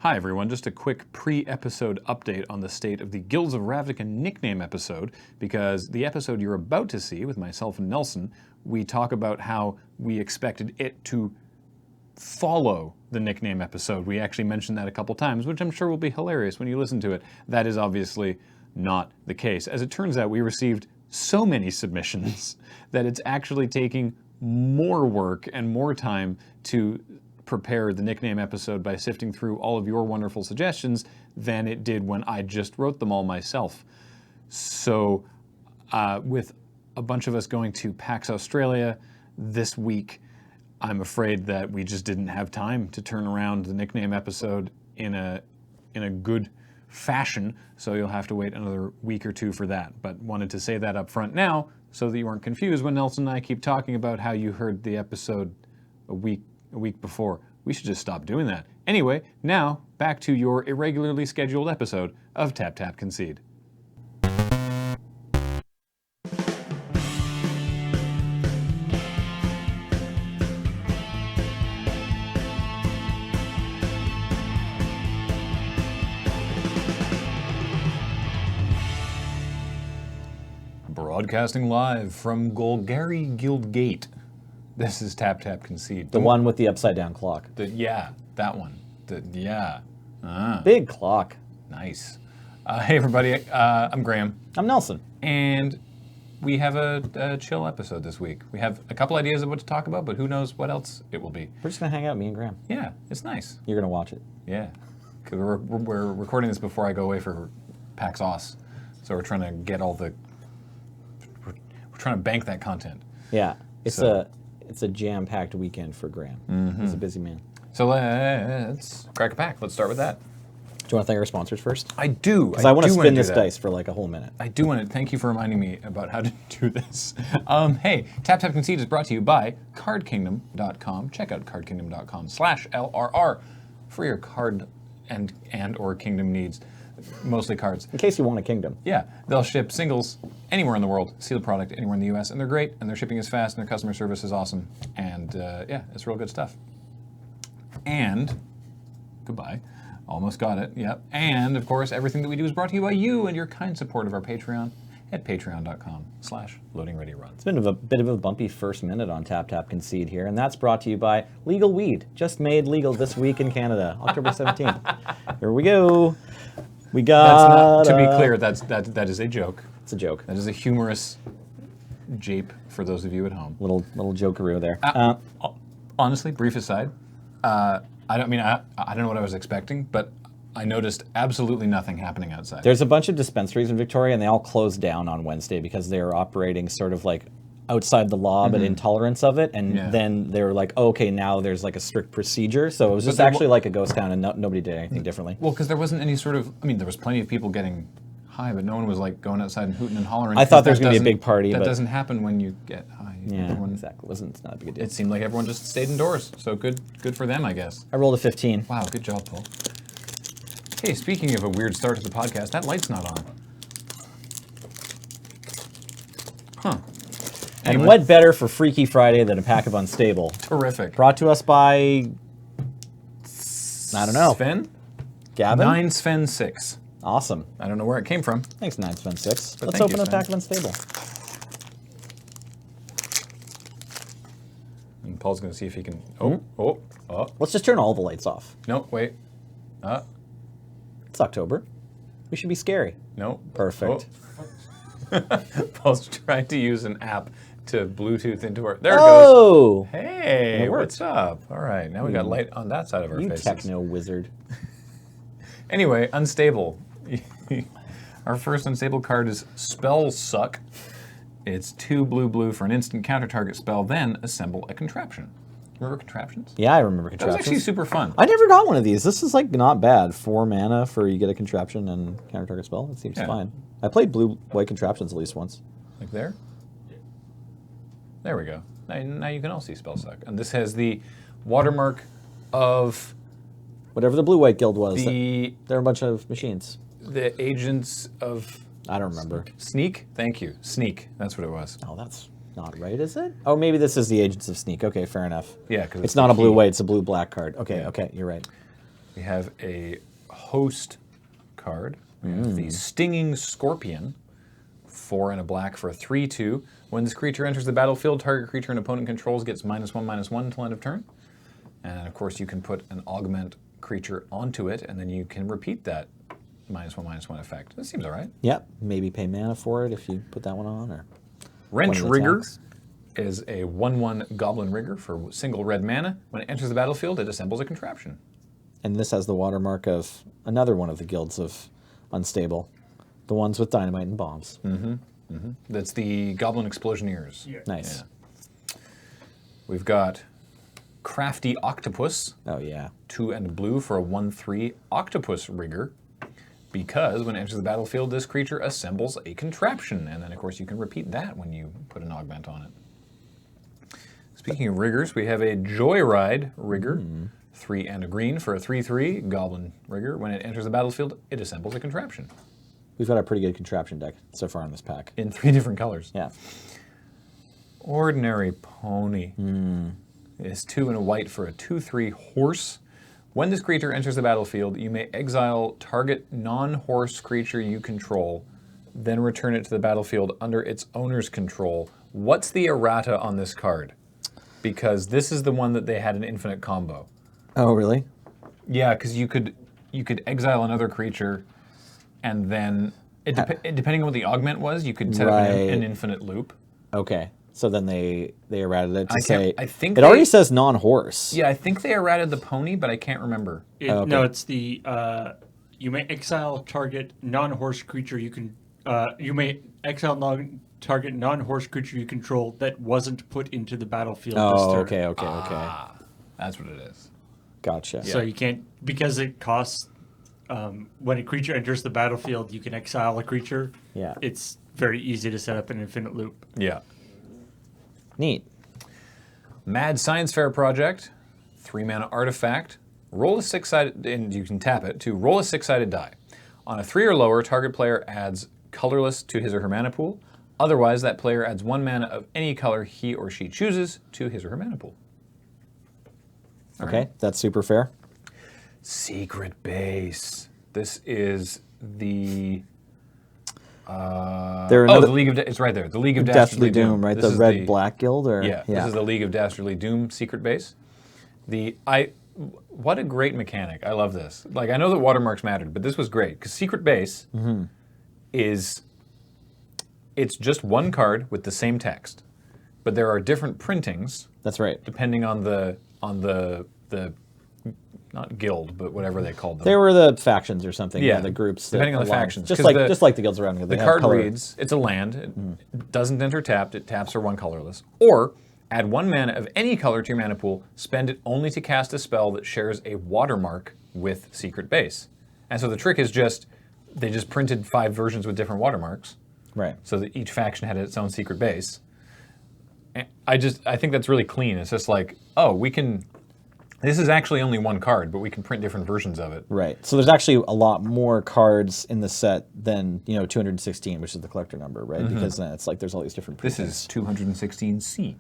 Hi everyone, just a quick pre-episode update on the state of the Guilds of Ravnica nickname episode, because the episode you're about to see with myself and Nelson, we talk about how we expected it to follow the nickname episode. We actually mentioned that a couple times, which I'm sure will be hilarious when you listen to it. That is obviously not the case. As it turns out, we received so many submissions that it's actually taking more work and more time to prepare the nickname episode by sifting through all of your wonderful suggestions than it did when I just wrote them all myself. So with a bunch of us going to PAX Australia this week, I'm afraid that we just didn't have time to turn around the nickname episode in a good fashion, so you'll have to wait another week or two for that. But wanted to say that up front now so that you weren't confused when Nelson and I keep talking about how you heard the episode a week before. We should just stop doing that. Anyway, now back to your irregularly scheduled episode of Tap Tap Concede. Broadcasting live from Golgari Guild Gate. This is Tap Tap Concede. The one with the upside down clock. Yeah, that one. Big clock. Nice. Hey everybody, I'm Graham. I'm Nelson. And we have a chill episode this week. We have a couple ideas of what to talk about, but who knows what else it will be. We're just going to hang out, me and Graham. Yeah, it's nice. You're going to watch it. Yeah. 'Cause we're recording this before I go away for PAX Aus. So we're trying to get all the... We're trying to bank that content. Yeah. It's a jam-packed weekend for Graham. Mm-hmm. He's a busy man. So let's crack a pack. Let's start with that. Do you want to thank our sponsors first? I do. Because I want to spin this dice for like a whole minute. I do want to. Thank you for reminding me about how to do this. Hey, Tap Tap Concede is brought to you by CardKingdom.com. Check out CardKingdom.com/LRR for your card and or kingdom needs. Mostly cards. In case you want a kingdom. Yeah, they'll ship singles anywhere in the world, sealed product anywhere in the U.S., and they're great, and their shipping is fast, and their customer service is awesome, and yeah, it's real good stuff. And, goodbye, almost got it, yep. And, of course, everything that we do is brought to you by you and your kind support of our Patreon at patreon.com/LoadingReadyRun. It's been a bit of a bumpy first minute on Tap Tap Concede here, and that's brought to you by Legal Weed, just made legal this week in Canada, October 17th. Here we go. We got... That's not, to be clear, that is a joke. It's a joke. That is a humorous jape for those of you at home. Little jokeroo there. Honestly, brief aside, I don't know what I was expecting, but I noticed absolutely nothing happening outside. There's a bunch of dispensaries in Victoria, and they all closed down on Wednesday because they were operating sort of like outside the law, but intolerance of it. And then they were like, oh, okay, now there's like a strict procedure. So it was just actually like a ghost town, and nobody did anything differently. Well, because there wasn't any sort of, there was plenty of people getting high, but no one was like going outside and hooting and hollering. I thought there was going to be a big party. That doesn't happen when you get high. Yeah, exactly. It's not a big deal. It seemed like everyone just stayed indoors. So good for them, I guess. I rolled a 15. Wow, good job, Paul. Hey, speaking of a weird start to the podcast, that light's not on. Huh. Anyway. And what better for Freaky Friday than a pack of Unstable? Terrific. Brought to us by, I don't know. Sven? Gavin? 9 Sven 6. Awesome. I don't know where it came from. Thanks, 9 Sven 6. But let's open a pack of Unstable. And Paul's going to see if he can... Oh. Let's just turn all the lights off. No, wait. It's October. We should be scary. No. Perfect. Oh. Paul's trying to use an app to Bluetooth into our... There it goes. Hey, what's up? All right, now we got light on that side of our faces. You techno wizard. Anyway, Unstable. Our first Unstable card is Spell Suck. It's 2 blue for an instant counter target spell, then assemble a contraption. Remember contraptions? Yeah, I remember contraptions. That was actually super fun. I never got one of these. This is like not bad. 4 mana for you get a contraption and counter target spell. It seems fine. I played blue-white contraptions at least once. Like there? There we go. Now you can all see Spell Suck. And this has the watermark of... Whatever the blue-white guild was. There are a bunch of machines. The agents of... I don't remember. Sneak? Thank you. Sneak. That's what it was. Oh, that's not right, is it? Oh, maybe this is the Agents of Sneak. Okay, fair enough. Yeah, because it's not a blue-white, it's a blue-black card. Okay, okay, you're right. We have a host card. We have the Stinging Scorpion, 4 and a black for a 3/2. When this creature enters the battlefield, target creature an opponent controls gets -1/-1 until end of turn. And of course, you can put an augment creature onto it, and then you can repeat that -1/-1 effect. That seems all right. Yep. Maybe pay mana for it if you put that one on. Or Wrench one of the Rigger attacks. is a 1/1 Goblin Rigger for single red mana. When it enters the battlefield, it assembles a contraption. And this has the watermark of another one of the guilds of Unstable, the ones with dynamite and bombs. That's the Goblin Explosioneers. Yeah. Nice. Yeah. We've got Crafty Octopus, Oh yeah. 2 and blue for a 1/3 Octopus Rigger. Because when it enters the battlefield, this creature assembles a contraption. And then, of course, you can repeat that when you put an augment on it. Speaking of riggers, we have a Joyride Rigger, 3 and a green for a 3/3 Goblin Rigger. When it enters the battlefield, it assembles a contraption We've got a pretty good contraption deck so far in this pack. in 3 different colors. Yeah. Ordinary Pony is 2 and a white for a 2/3 horse. When this creature enters the battlefield, you may exile target non-horse creature you control, then return it to the battlefield under its owner's control. What's the errata on this card? Because this is the one that they had an infinite combo. Oh really? Yeah, because you could exile another creature, and then depending on what the augment was, you could set up Right. an infinite loop. Okay. So then they errated it to I say. think it they- already says non-horse. Yeah, I think they errated the pony, but I can't remember. Okay. No, it's the you may exile target non-horse creature you can. You may exile target non-horse creature you control that wasn't put into the battlefield this Oh, turn. okay. That's what it is. Gotcha. So you can't, because it costs. When a creature enters the battlefield, you can exile a creature. Yeah. It's very easy to set up an infinite loop. Yeah. Neat. Mad Science Fair Project, 3 mana artifact. Roll a 6-sided, and you can tap it to roll a 6-sided die. On a 3 or lower, target player adds colorless to his or her mana pool. Otherwise, that player adds 1 mana of any color he or she chooses to his or her mana pool. Okay, that's super fair. Secret Base. This is the. Another- the League of it's right there. The League of Dastardly Doom, right? This The is Red Black Guild, or Yeah, this is the League of Dastardly Doom secret base. What a great mechanic. I love this. Like, I know that watermarks mattered, but this was great because secret base is it's just one card with the same text, but there are different printings That's right. depending on the not guild, but whatever they called them. They were the factions or something. Yeah, The groups. depending that on the aligned. factions, Just 'cause like the guilds around here. The they have card color. reads, it's a land, it doesn't enter tapped, it taps or 1 colorless. Or, add 1 mana of any color to your mana pool, spend it only to cast a spell that shares a watermark with Secret Base. And so the trick is they just printed 5 versions with different watermarks, Right. so that each faction had its own Secret Base. And I think that's really clean. It's just like, oh, this is actually only 1 card, but we can print different versions of it. Right. So there's actually a lot more cards in the set than 216, which is the collector number, right? Because then it's like there's all these different. This printings. is 216C.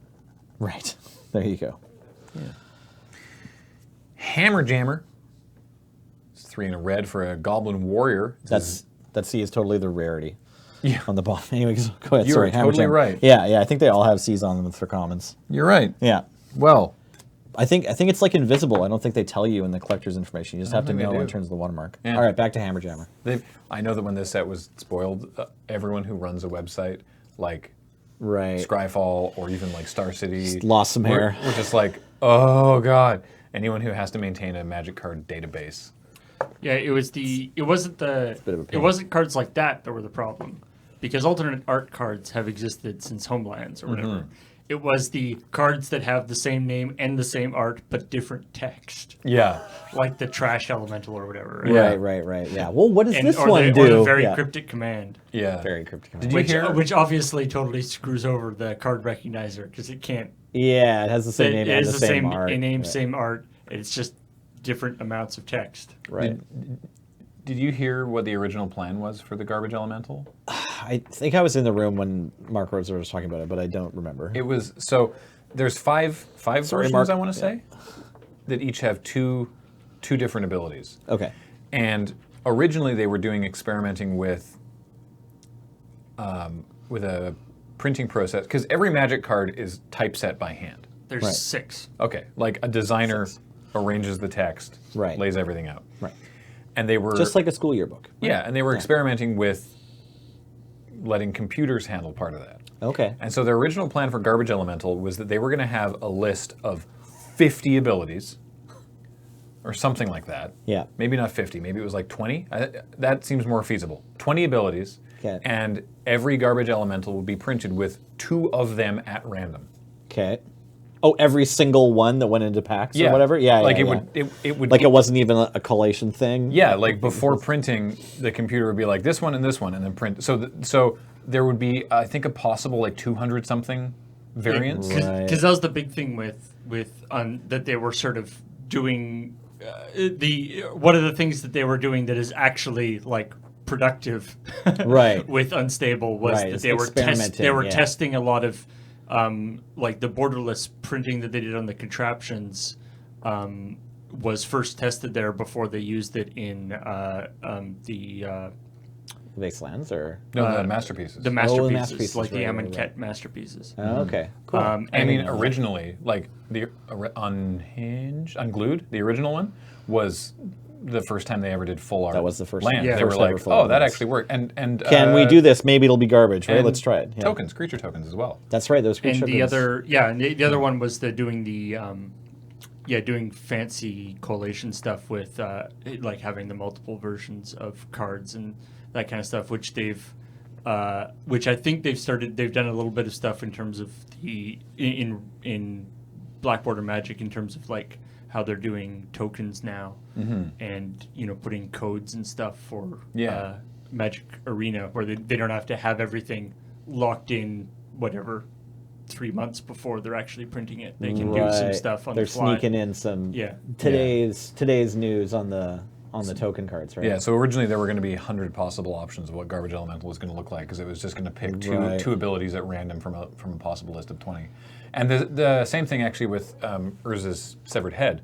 Right. There you go. Hammer Jammer. It's 3 and a red for a Goblin Warrior. That C is totally the rarity. Yeah. On the bottom. Anyways, go ahead. You Sorry, are Hammer totally Jam. right. Yeah. I think they all have C's on them for commons. You're right. Yeah. Well, I think it's like invisible. I don't think they tell you in the collector's information. You just have to think they know do. in terms of the watermark. Yeah. All right, back to Hammer Jammer. I know that when this set was spoiled, everyone who runs a website like Right. Scryfall or even like Star City Lost some hair. We're just like, oh god. Anyone who has to maintain a Magic card database. Yeah, it wasn't bit of a pain. it wasn't cards like that were the problem, because alternate art cards have existed since Homelands or whatever. It was the cards that have the same name and the same art but different text, Yeah. like the Trash Elemental or whatever. Right? Yeah. Right. Yeah. Well, what does And, this or one the, do? Or the very Yeah. cryptic command, Yeah. Very cryptic. Did you hear? which obviously totally screws over the card recognizer because it can't. Yeah, it has the same name It and is the same art. name, Right. same art. It's just different amounts of text. Right. Did you hear what the original plan was for the Garbage Elemental? I think I was in the room when Mark Roser was talking about it, but I don't remember. It was there's five Sorry, versions Mark. I want to say that each have two 2 different abilities. Okay. And originally they were experimenting with a printing process, because every Magic card is typeset by hand. There's Right. 6. Okay, like a designer arranges the text, Right. lays everything out. Right. And they were Just like a school yearbook. yeah, and they were experimenting with letting computers handle part of that. Okay. And so their original plan for Garbage Elemental was that they were going to have a list of 50 abilities, or something like that. Yeah. Maybe not 50, maybe it was like 20. That seems more feasible. 20 abilities, Okay. and every Garbage Elemental would be printed with 2 of them at random. Okay. Oh, every single one that went into packs or whatever? Yeah, like yeah, it would Like be, it wasn't even a collation thing? yeah, like before printing, the computer would be like this one, and then print. So there would be, I think, a possible like 200 something variants. Right. Because that was the big thing with that they were sort of doing one of the things that they were doing that is actually like productive Right. with Unstable was Right, that it's they were experimenting, testing a lot of like the borderless printing that they did on the contraptions was first tested there before they used it in the Wastelands or? No, the masterpieces. the masterpieces, masterpieces, like the right, Ammon right, Ket masterpieces. Oh, okay. Cool. I mean, originally, like the Unglued, the original one, was the first time they ever did full art. That was the first land. yeah, They were first like, ever full oh, art that lands. actually worked. And Can we do this? Maybe it'll be garbage, right? and Let's try it. Yeah. Tokens, creature tokens as well. That's right. Those And creature the tokens. other, and the other one was doing doing fancy collation stuff with like having the multiple versions of cards and that kind of stuff, which which I think they've done a little bit of stuff in terms of in Black Border Magic in terms of like how they're doing tokens now, and putting codes and stuff for Magic Arena, where they don't have to have everything locked in whatever 3 months before they're actually printing it. They can do some stuff on They're the fly. sneaking in some Yeah. today's news on the token cards, right? Yeah, so originally there were going to be 100 possible options of what Garbage Elemental was going to look like, because it was just going to pick two abilities at random from a possible list of 20. And the same thing actually with Urza's Severed Head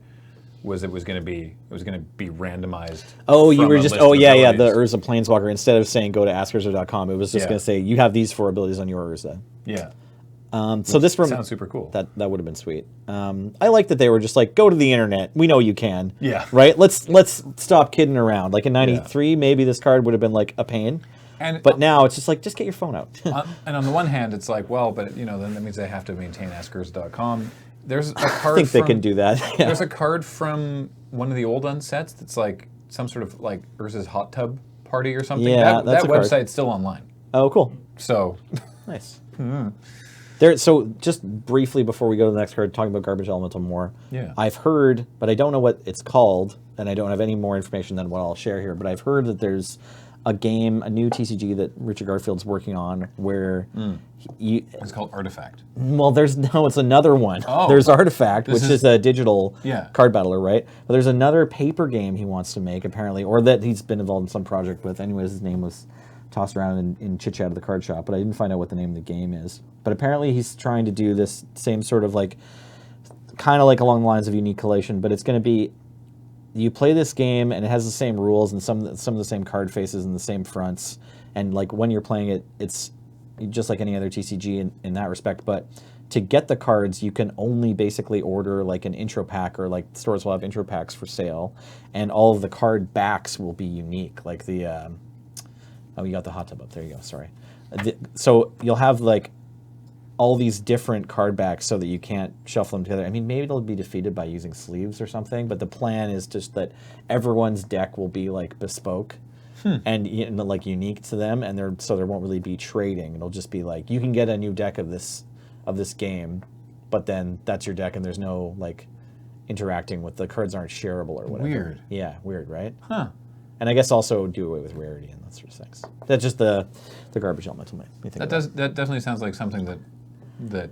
was it was going to be randomized. Oh, you from were a just list of the abilities. Urza Planeswalker. Instead of saying go to askurza.com, it was just going to say you have these 4 abilities on your Urza. Yeah. So this Sounds super cool. That would have been sweet. I like that they were just like, go to the internet. We know you can. Yeah. Right. Let's stop kidding around. Like in '93, maybe this card would have been like a pain. But now it's just like, just get your phone out. And on the one hand, it's like, well, but then that means they have to maintain askurza.com. There's a card. I think they can do that. Yeah. There's a card from one of the old unsets that's like some sort of like Urza's hot tub party or something. Yeah, that that's a card. website's still online. Oh, cool. So Nice. So just briefly before we go to the next card, talking about Garbage Elemental more. Yeah. I've heard, but I don't know what it's called, and I don't have any more information than what I'll share here, but I've heard that there's a new TCG that Richard Garfield's working on where it's called Artifact. it's another one. Oh. There's Artifact, which is a digital Yeah. card battler, right? But there's another paper game he wants to make, apparently, or that he's been involved in some project with. Anyways, his name was tossed around in chit chat at the card shop, but I didn't find out what the name of the game is. But apparently he's trying to do this same sort of like, kind of like along the lines of Unique Collation, but it's going to be, you play this game and it has the same rules and some of the same card faces and the same fronts, and like when you're playing it, it's just like any other TCG in that respect. But to get the cards, you can only basically order like an intro pack, or like stores will have intro packs for sale, and all of the card backs will be unique. Like the you got the hot tub up there. You go. Sorry. So you'll have like all these different card backs so that you can't shuffle them together. I mean, maybe it'll be defeated by using sleeves or something, but the plan is just that everyone's deck will be like bespoke and like unique to them, and there won't really be trading. It'll just be like you can get a new deck of this game, but then that's your deck, and there's no like interacting with the cards aren't shareable or whatever. Weird. Yeah, weird, right? Huh. And I guess also do away with rarity and that sort of things. That's just the Garbage Elemental me think That definitely sounds like something that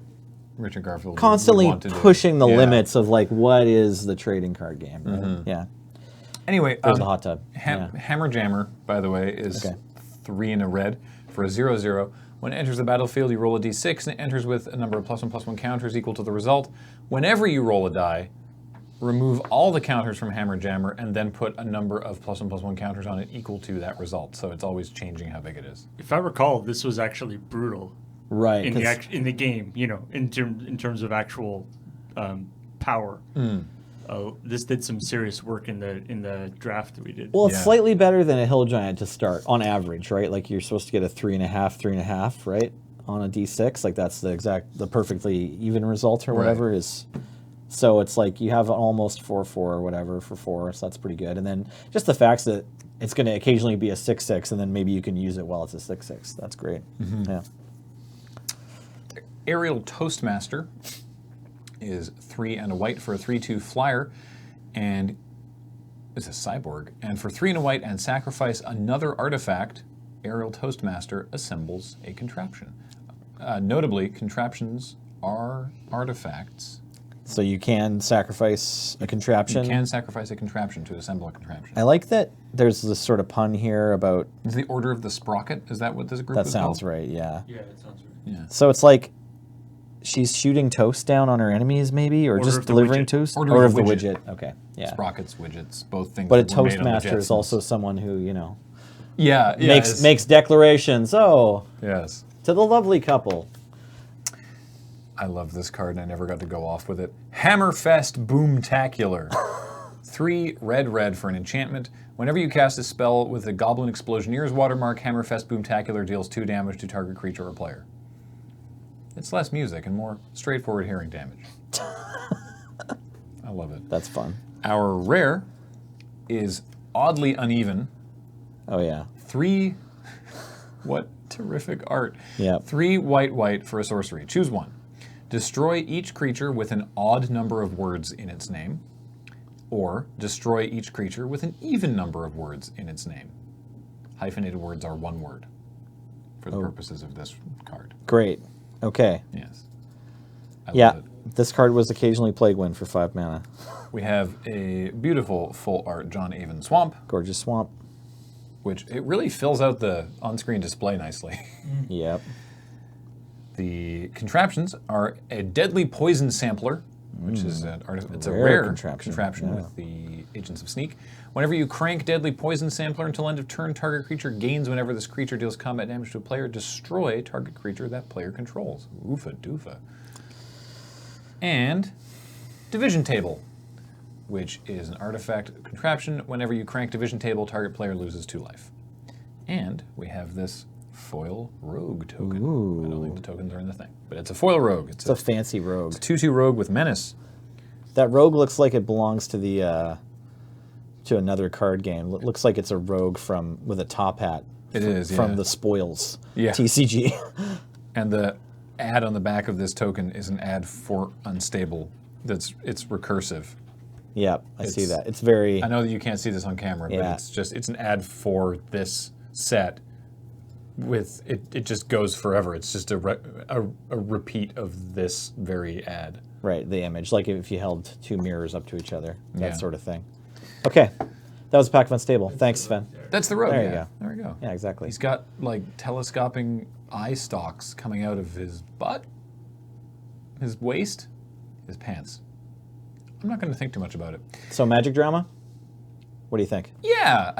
Richard Garfield constantly would want to do. pushing the limits of like what is the trading card game. Right? Yeah. Anyway, There's the hot tub. Hammer Jammer, by the way, is Okay. 3 in a red for a 0/0. When it enters the battlefield, you roll a d6, and it enters with a number of +1/+1 counters equal to the result. Whenever you roll a die, remove all the counters from Hammer Jammer, and then put a number of +1/+1 counters on it equal to that result. So it's always changing how big it is. If I recall, this was actually brutal Right. in the game. You know, in terms of actual power. This did some serious work in the draft that we did. Well, it's Yeah. slightly better than a Hill Giant to start on average, right? Like you're supposed to get a 3.5, right, on a D6. Like that's the perfectly even result or whatever is. So it's like you have almost 4/4 or whatever for 4, so that's pretty good. And then just the fact that it's going to occasionally be a 6/6, and then maybe you can use it while it's a 6/6. That's great. Yeah. Aerial Toastmaster is 3 and a white for a 3/2 flyer, and it's a cyborg. And for 3 and a white and sacrifice another artifact, Aerial Toastmaster assembles a contraption. Notably, contraptions are artifacts. So you can sacrifice a contraption. You can sacrifice a contraption to assemble a contraption. I like that there's this sort of pun here about... Is the Order of the Sprocket? Is that what this group That is sounds called? right, yeah. Yeah, it sounds right. Yeah. So it's like she's shooting toast down on her enemies, maybe, or Order just of the delivering widget. toast. Order of the the widget. Okay, yeah. Sprockets, widgets, both things. But a that were made on the toastmaster is Jetsons. also someone who, you know, yeah, makes declarations. Oh, yes. to the lovely couple. I love this card, and I never got to go off with it. Hammerfest Boomtacular. 3 red for an enchantment. Whenever you cast a spell with the Goblin Explosioneer's watermark, Hammerfest Boomtacular deals 2 damage to target creature or player. It's less music and more straightforward hearing damage. I love it. That's fun. Our rare is Oddly Uneven. Oh yeah. 3... What terrific art. Yeah. 3 white for a sorcery. Choose one. Destroy each creature with an odd number of words in its name, or destroy each creature with an even number of words in its name. Hyphenated words are 1 word for the purposes of this card. Great. Okay. Yes. I Yeah. love it. This card was occasionally Plague Wind for 5 mana. We have a beautiful full art John Avon Swamp, Gorgeous Swamp. which it really fills out the on-screen display nicely. Yep. The contraptions are a Deadly Poison Sampler, which is it's a Rare rare contraption, contraption yeah. with the Agents of Sneak. Whenever you crank Deadly Poison Sampler until end of turn, target creature gains whenever this creature deals combat damage to a player. Destroy target creature that player controls. Oofa doofa. And Division Table, which is an artifact contraption. Whenever you crank Division Table, target player loses 2 life. And we have this foil rogue token. Ooh. I don't think the tokens are in the thing, but it's a foil rogue. It's a fancy rogue. 2/2 rogue with menace. That rogue looks like it belongs to the to another card game. It looks like it's a rogue with a top hat. It is, yeah. From the Spoils Yeah. TCG. And the ad on the back of this token is an ad for Unstable. It's recursive. Yep, I see It's- that. It's very... I know that you can't see this on camera, Yeah. but it's an ad for this set. With it just goes forever. It's just a repeat of this very ad. Right, the image. Like if you held 2 mirrors up to each other. That Yeah. sort of thing. Okay. That was a pack of Unstable. Thanks, Sven. That's the rogue. There you yeah. go. There we go. Yeah, exactly. He's got like telescoping eye stalks coming out of his butt, his waist, his pants. I'm not going to think too much about it. So magic drama? What do you think? Yeah,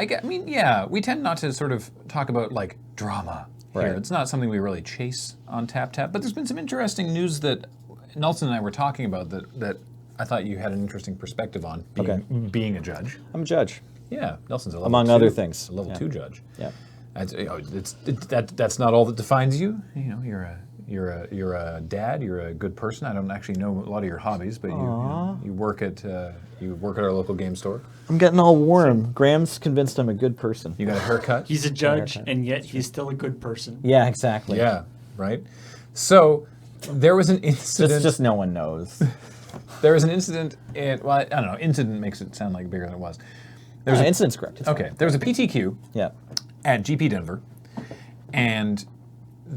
yeah. We tend not to sort of talk about like drama here. Right. It's not something we really chase on Tap. But there's been some interesting news that Nelson and I were talking about that I thought you had an interesting perspective on being a judge. I'm a judge. Yeah, Nelson's a level Among 2, other things. a level Yeah. 2 judge. Yeah. That's not all that defines you. You know, you're a dad. You're a good person. I don't actually know a lot of your hobbies, but you work at our local game store. I'm getting all warm. Graham's convinced I'm a good person. You got a haircut. He's a judge, and yet he's still a good person. Yeah, exactly. Yeah, right. So there was an incident. It's just no one knows. There was an incident. Well, I don't know. Incident makes it sound like bigger than it was. There was an incident's correct. It's okay. There was a PTQ Yeah. at GP Denver, and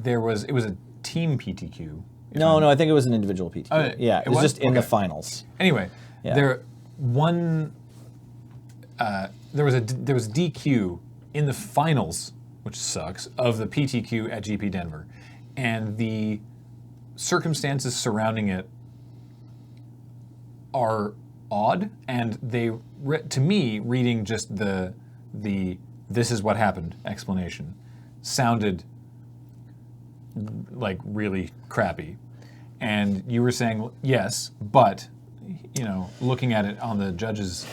it was a team PTQ. No, I think it was an individual PT. Oh, yeah, it it was was? just in the Okay. finals. Anyway, Yeah. there was DQ in the finals, which sucks, of the PTQ at GP Denver, and the circumstances surrounding it are odd, and to me, reading just the "this is what happened" explanation sounded like really crappy. And you were saying yes, but looking at it on the judge's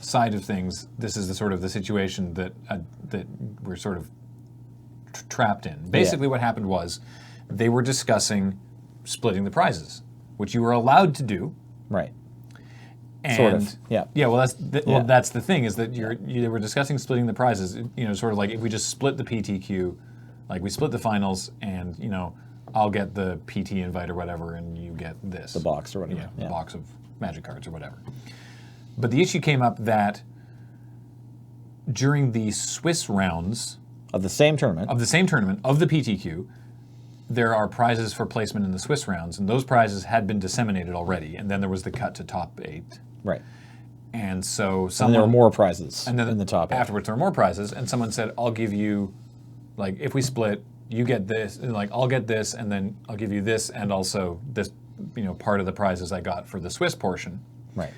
side of things, this is the sort of the situation that we're sort of trapped in. Basically, what happened was they were discussing splitting the prizes, which you were allowed to do. Right. And sort of. Yeah. Yeah. Well, that's the thing, is that they were discussing splitting the prizes. Sort of like if we just split the PTQ, like we split the finals, and I'll get the PT invite or whatever, and you get this. The box or whatever. Yeah. The box of Magic cards or whatever. But the issue came up that during the Swiss rounds of the same tournament of the PTQ, there are prizes for placement in the Swiss rounds, and those prizes had been disseminated already, and then there was the cut to top 8. Right. And so and there were more prizes in the top 8. Afterwards, there were more prizes, and someone said, I'll give you, like, if we split, you get this, and like, I'll get this, and then I'll give you this, and also this, part of the prizes I got for the Swiss portion. Right.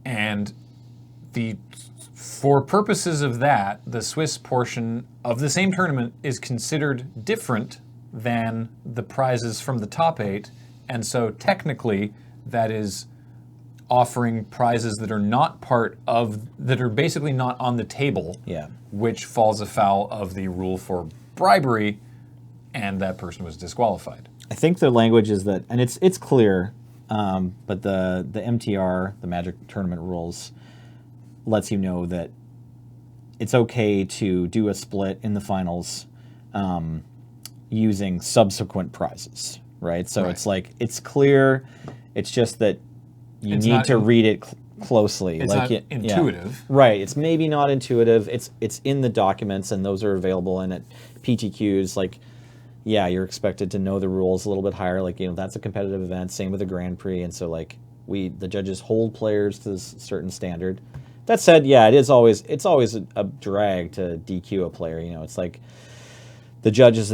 And for purposes of that, the Swiss portion of the same tournament is considered different than the prizes from the top 8, and so technically that is offering prizes that are not that are basically not on the table, which falls afoul of the rule for bribery, and that person was disqualified. I think the language is that, and it's clear, but the MTR, the Magic Tournament rules, lets you know that it's okay to do a split in the finals using subsequent prizes, right? So it's like, it's clear, it's just that you need to read it closely. It's like not intuitive. Right, it's maybe not intuitive, it's in the documents, and those are available, and at PTQs, like, yeah, you're expected to know the rules a little bit higher, like, that's a competitive event, same with the Grand Prix, and so, like, the judges hold players to this certain standard. That said, yeah, it's always a drag to DQ a player. It's like the judges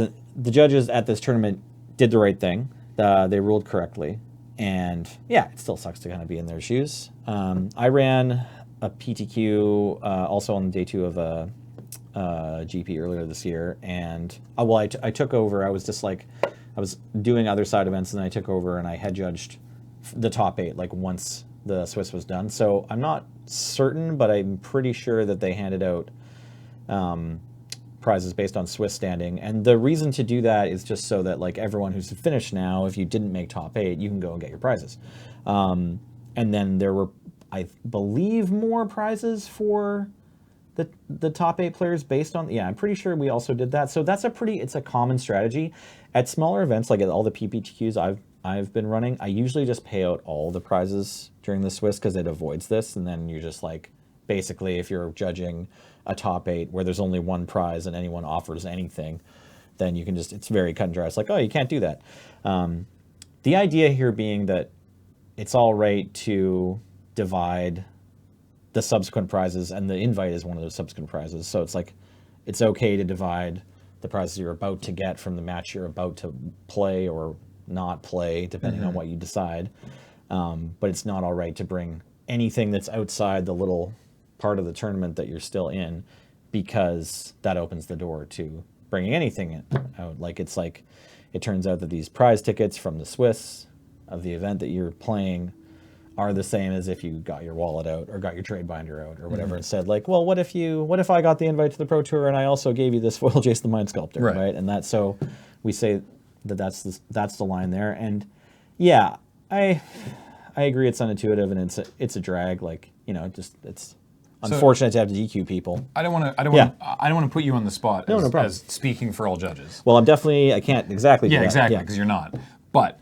at this tournament did the right thing. They ruled correctly, and yeah, it still sucks to kind of be in their shoes. I ran a PTQ also on day 2 of a GP earlier this year, and I took over. I was just like, I was doing other side events, and I took over, and I head judged the top 8 like once the Swiss was done. So I'm not certain, but I'm pretty sure that they handed out prizes based on Swiss standing. And the reason to do that is just so that, like, everyone who's finished now, if you didn't make top 8, you can go and get your prizes. And then there were, I believe, more prizes for the top 8 players based on, I'm pretty sure we also did that. So that's it's a common strategy. At smaller events, like at all the PPTQs I've been running, I usually just pay out all the prizes during the Swiss because it avoids this, and then you're just like, basically, if you're judging a top 8 where there's only one prize and anyone offers anything, then you can just, it's very cut and dry. It's like, oh, you can't do that. The idea here being that it's all right to divide the subsequent prizes, and the invite is one of those subsequent prizes. So it's like, it's okay to divide the prizes you're about to get from the match you're about to play or not play, depending on what you decide. But it's not all right to bring anything that's outside the little part of the tournament that you're still in, because that opens the door to bringing anything out. Like, it's like, it turns out that these prize tickets from the Swiss of the event that you're playing are the same as if you got your wallet out or got your trade binder out or whatever, and said, like, well, what if I got the invite to the Pro Tour and I also gave you this foil Jace the Mind Sculptor, right? And that, so we say that's the line there. And yeah, I agree, it's unintuitive, and it's a drag. Like, it's unfortunate to have to DQ people. I don't want to put you on the spot no problem. As speaking for all judges. Well, I can't exactly do that. Exactly, because you're not. But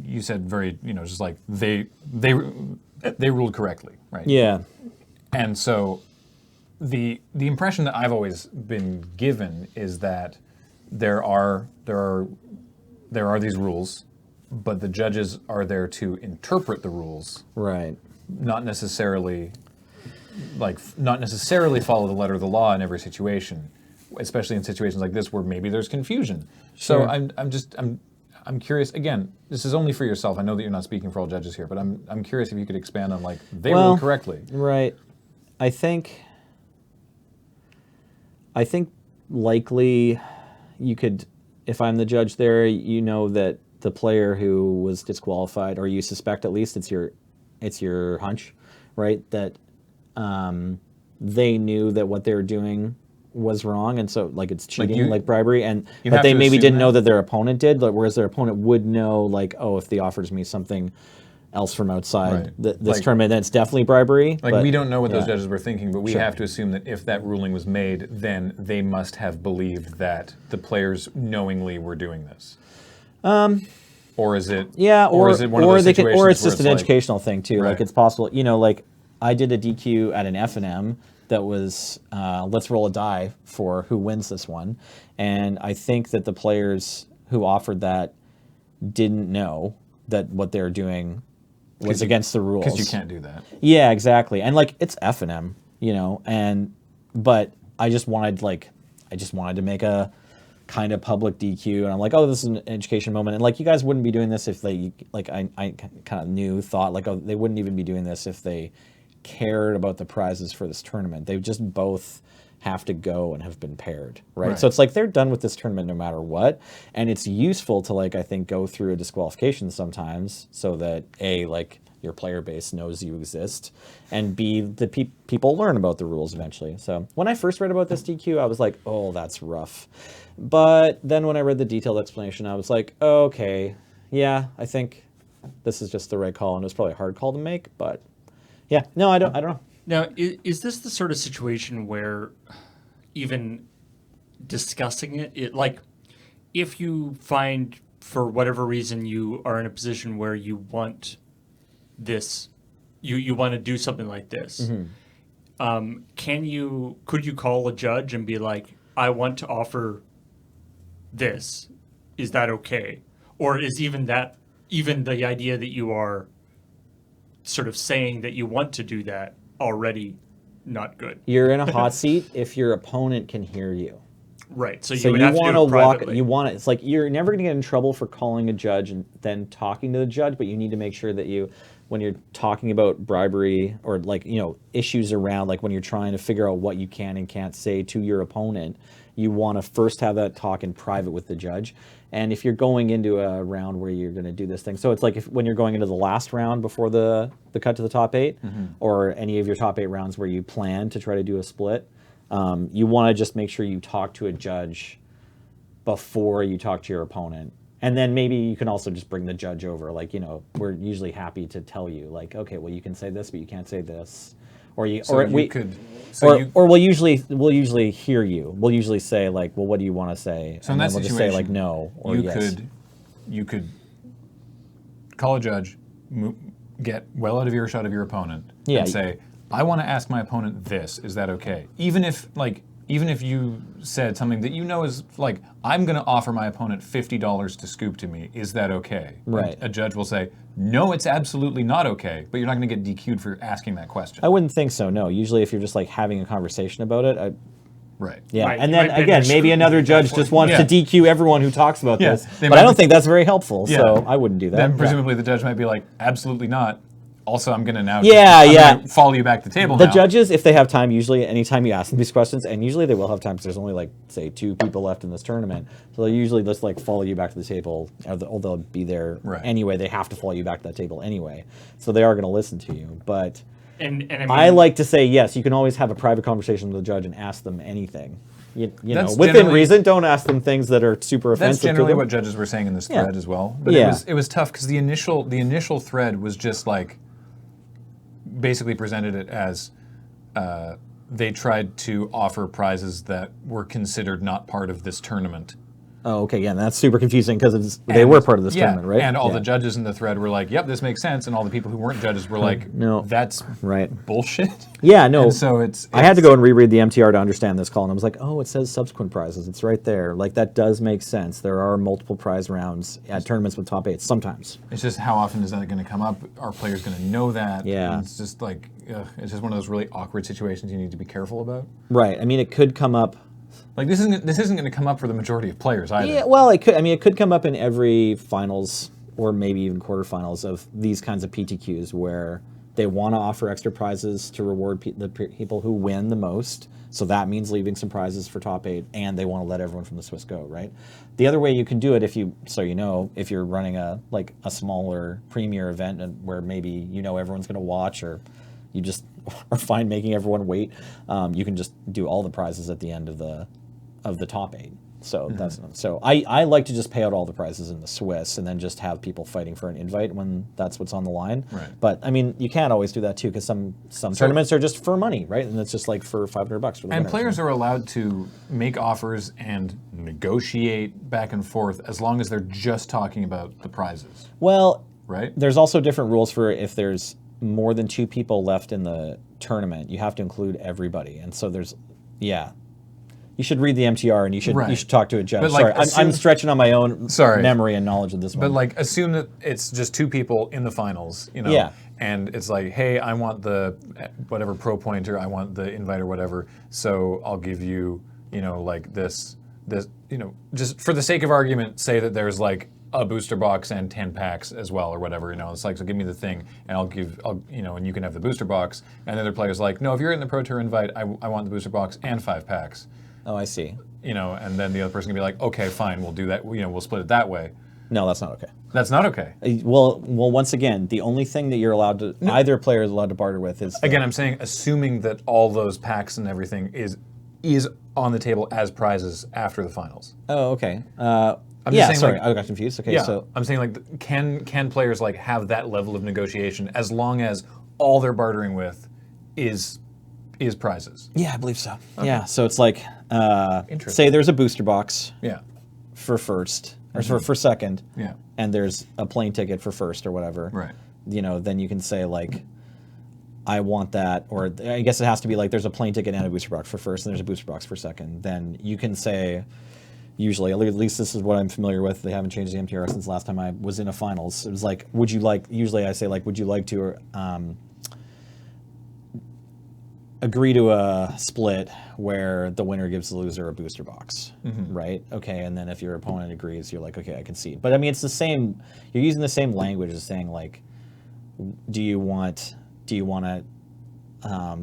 you said very, just like they ruled correctly, right? Yeah. And so the impression that I've always been given is that there are these rules, but the judges are there to interpret the rules, right? Not necessarily follow the letter of the law in every situation, especially in situations like this where maybe there's confusion. Sure. So I'm curious. Again, this is only for yourself. I know that you're not speaking for all judges here, but I'm curious if you could expand on like they ruled correctly. Right. I think likely you could, if I'm the judge there, you know that the player who was disqualified, or you suspect at least it's your hunch, right? That they knew that what they were doing was wrong, and so like it's cheating, like bribery, and but they maybe didn't know that their opponent did, whereas their opponent would know, like, oh, if he offers me something else from outside this tournament, then it's definitely bribery. Like, we don't know what those judges were thinking, but we have to assume that if that ruling was made, then they must have believed that the players knowingly were doing this. Or is it? Yeah, or is it one of those situations or it's where just an educational thing too. Like, it's possible, you know, like I did a DQ at an F&M that was let's roll a die for who wins this one, and I think that the players who offered that didn't know that what they were doing was against the rules. Because you can't do that. Yeah, exactly. And like, it's F&M, you know, but I just wanted to make a kind of public DQ, and I'm like, oh, this is an education moment, and like, you guys wouldn't be doing this if they, like, I kind of thought like, oh, they wouldn't even be doing this if they cared about the prizes for this tournament. They just both have to go and have been paired, right? So it's like they're done with this tournament no matter what, and it's useful to, like, I think, go through a disqualification sometimes so that A, like, your player base knows you exist, and B, the people learn about the rules eventually. So when I first read about this DQ, I was like, oh, that's rough. But then when I read the detailed explanation, I was like, oh, okay, yeah, I think this is just the right call, and it was probably a hard call to make, but yeah, no, I don't know. Now, is this the sort of situation where even discussing it, like, if you find for whatever reason you are in a position where you want this, you want to do something like this, could you call a judge and be like, I want to offer this, is that okay? Or is even the idea that you are sort of saying that you want to do that already not good? You're in a hot seat if your opponent can hear you. Right. So you would have to do it privately. It's like, you're never going to get in trouble for calling a judge and then talking to the judge, but you need to make sure that when you're talking about bribery or, like, you know, issues around, like, when you're trying to figure out what you can and can't say to your opponent, you want to first have that talk in private with the judge. And if you're going into a round where you're going to do this thing, so it's like when you're going into the last round before the cut to the top 8, or any of your top 8 rounds where you plan to try to do a split, you want to just make sure you talk to a judge before you talk to your opponent. And then maybe you can also just bring the judge over. Like, you know, we're usually happy to tell you, like, okay, well, you can say this, but you can't say this. Or we'll usually hear you. We'll usually say, like, well, what do you want to say? So and then we'll just say, like, no or yes. You could call a judge, get well out of earshot of your opponent, and say, I want to ask my opponent this. Is that okay? Even if you said something that you know is like, I'm going to offer my opponent $50 to scoop to me, is that okay? Right. A judge will say, no, it's absolutely not okay, but you're not going to get DQ'd for asking that question. I wouldn't think so, no. Usually if you're just, like, having a conversation about it, Right. Yeah, right. And then again, maybe another judge just wants to DQ everyone who talks about this, but I don't think that's very helpful, so I wouldn't do that. Then presumably the judge might be like, absolutely not. Also, I'm going to now follow you back to the table now. The judges, if they have time, usually anytime you ask them these questions, and usually they will have time because there's only, like, say, 2 people left in this tournament, so they'll usually just, like, follow you back to the table, or they'll be there anyway. They have to follow you back to that table anyway, so they are going to listen to you. But and I mean, I like to say, yes, you can always have a private conversation with the judge and ask them anything. You know, within reason, don't ask them things that are super offensive. That's generally what judges were saying in this thread as well. But it was tough because the initial thread was just like, basically presented it as they tried to offer prizes that were considered not part of this tournament. Oh, okay, yeah, and that's super confusing because they were part of this tournament, right? And all the judges in the thread were like, yep, this makes sense, and all the people who weren't judges were like, no, that's bullshit. Yeah, no. And so I had to go and reread the MTR to understand this call, and I was like, oh, it says subsequent prizes. It's right there. Like, that does make sense. There are multiple prize rounds at tournaments with top 8 sometimes. It's just, how often is that going to come up? Are players going to know that? Yeah. And it's just like, it's just one of those really awkward situations you need to be careful about. Right. I mean, it could come up Like this isn't going to come up for the majority of players either. Yeah, well, it could. I mean, it could come up in every finals or maybe even quarterfinals of these kinds of PTQs where they want to offer extra prizes to reward the people who win the most. So that means leaving some prizes for top 8, and they want to let everyone from the Swiss go, right? The other way you can do it, if you're running a smaller premier event and where maybe everyone's going to watch, or you just are fine making everyone wait, you can just do all the prizes at the end of the top 8. So I like to just pay out all the prizes in the Swiss and then just have people fighting for an invite when that's what's on the line. Right. But I mean, you can't always do that too, because some tournaments are just for money, right? And it's just like for $500 for the And winners, players are allowed to make offers and negotiate back and forth as long as they're just talking about the prizes. Well, right? There's also different rules for if there's more than 2 people left in the tournament, you have to include everybody. And so you should read the MTR and you should talk to a judge. But I'm stretching on my own memory and knowledge of this one. But like, assume that it's just 2 people in the finals, Yeah. and it's like, hey, I want the whatever pro pointer, I want the invite or whatever, so I'll give you, like this, just for the sake of argument, say that there's like a booster box and 10 packs as well or whatever, it's like, so give me the thing and and you can have the booster box. And the other player's like, no, if you're in the Pro Tour invite, I want the booster box and 5 packs. Oh, I see. And then the other person can be like, okay, fine, we'll do that. We'll split it that way. No, that's not okay. That's not okay. Well, once again, the only thing that you're allowed to, either player is allowed to barter with is... Again, I'm saying assuming that all those packs and everything is on the table as prizes after the finals. Oh, okay. I'm just saying, sorry, like, I got confused. Okay, yeah, so... I'm saying, like, can players, like, have that level of negotiation as long as all they're bartering with is prizes? Yeah, I believe so. Okay. Yeah, so it's like, Interesting. say there's a booster box Yeah. for first, or for second, Yeah. and there's a plane ticket for first or whatever. Right. Then you can say, like, I want that, or I guess it has to be like there's a plane ticket and a booster box for first, and there's a booster box for second. Then you can say, usually, at least this is what I'm familiar with, they haven't changed the MTR since last time I was in a finals. It was like, usually I say, like, would you like to agree to a split where the winner gives the loser a booster box, right? Okay, and then if your opponent agrees, you're like, okay, I concede. But I mean, it's the same, you're using the same language as saying, like, do you want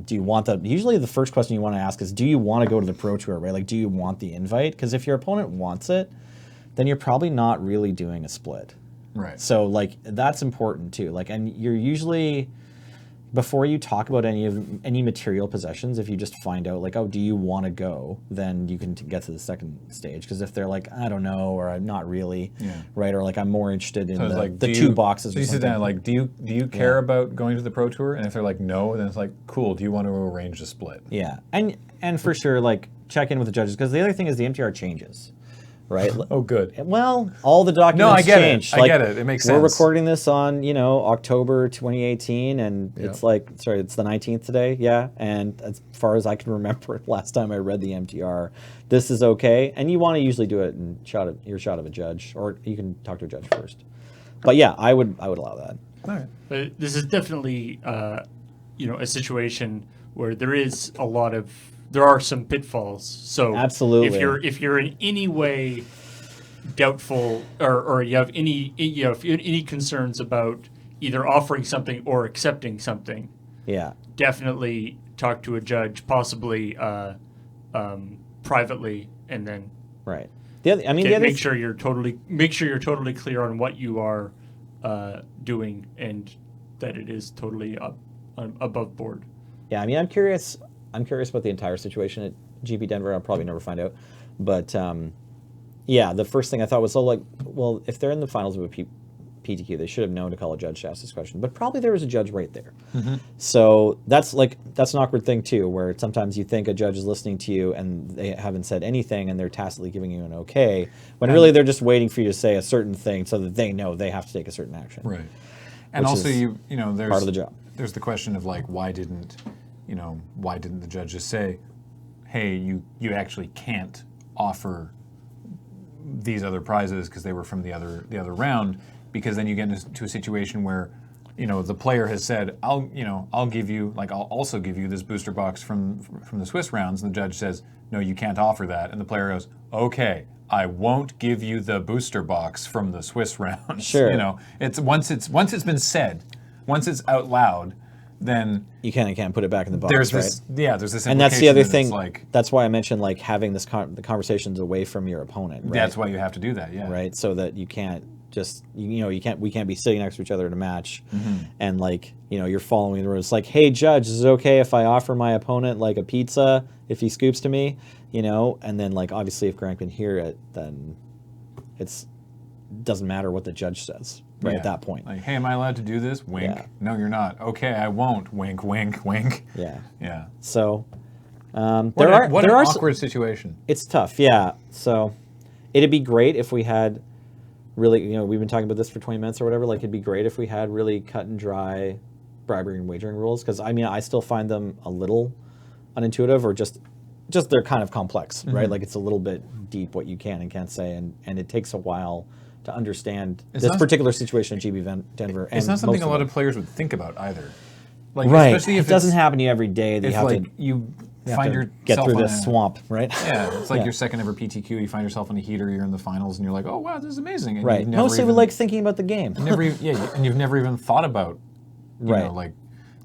usually the first question you want to ask is, do you want to go to the Pro Tour, right? Like, do you want the invite? Because if your opponent wants it, then you're probably not really doing a split. Right. So, like, that's important too. Like, and you're usually, before you talk about any material possessions, if you just find out, like, oh, do you want to go, then you can get to the second stage. Because if they're like, I don't know, or I'm not really, right, or like I'm more interested in the 2 boxes. So you sit down, like, do you care about going to the Pro Tour? And if they're like, no, then it's like, cool. Do you want to arrange a split? Yeah, and for sure, like, check in with the judges, because the other thing is the MTR changes. Right. Oh, good. Well, all the documents No, I get changed. it. I get it. It makes sense. We're recording this on, October 2018, and it's like, it's the 19th today, yeah. And as far as I can remember, last time I read the MTR, this is okay. And you want to usually do it in earshot of a judge, or you can talk to a judge first. But yeah, I would allow that. All right. But this is definitely, a situation where there are some pitfalls. So absolutely, if you're in any way doubtful, or you have any concerns about either offering something or accepting something, definitely talk to a judge, possibly privately, and then make sure you're totally clear on what you are doing, and that it is totally above board. Yeah, I mean, I'm curious about the entire situation at GP Denver. I'll probably never find out. But, the first thing I thought was, well, if they're in the finals of a PTQ, they should have known to call a judge to ask this question. But probably there was a judge right there. Mm-hmm. So that's an awkward thing, too, where sometimes you think a judge is listening to you and they haven't said anything and they're tacitly giving you an okay, when really they're just waiting for you to say a certain thing so that they know they have to take a certain action. Right. And also, there's part of the job. There's the question of, like, why didn't the judge just say, hey, you actually can't offer these other prizes because they were from the other round, because then you get into a situation where the player has said, I'll also give you this booster box from the Swiss rounds, and the judge says, no, you can't offer that, and the player goes, okay, I won't give you the booster box from the Swiss rounds. Sure. It's once it's been said, once it's out loud, then you can't put it back in the box. There's right? this and that's the other thing. Like, that's why I mentioned like having the conversations away from your opponent. Right? That's why you have to do that. Yeah. Right. So that you can't just we can't be sitting next to each other in a match, and like you're following the rules. It's like, hey judge, is it okay if I offer my opponent like a pizza if he scoops to me? And then like obviously if Grant can hear it, then it doesn't matter what the judge says. Right at that point. Like, hey, am I allowed to do this? Wink. Yeah. No, you're not. Okay, I won't. Wink, wink, wink. Yeah. Yeah. So what an awkward situation. It's tough, yeah. So it'd be great if we had really, we've been talking about this for 20 minutes or whatever. Like, it'd be great if we had really cut and dry bribery and wagering rules. Because, I still find them a little unintuitive, or just they're kind of complex, right? Like, it's a little bit deep what you can and can't say. And it takes a while to understand this particular situation at GB Denver. It's not something a lot of players would think about either. Like, right. Especially if it doesn't happen to you every day. That you find yourself get through this swamp, right? Yeah, it's like your second ever PTQ. You find yourself in a heater. You're in the finals, and you're like, "Oh wow, this is amazing!" And right. Mostly we like thinking about the game. And you've never even thought about, right? Like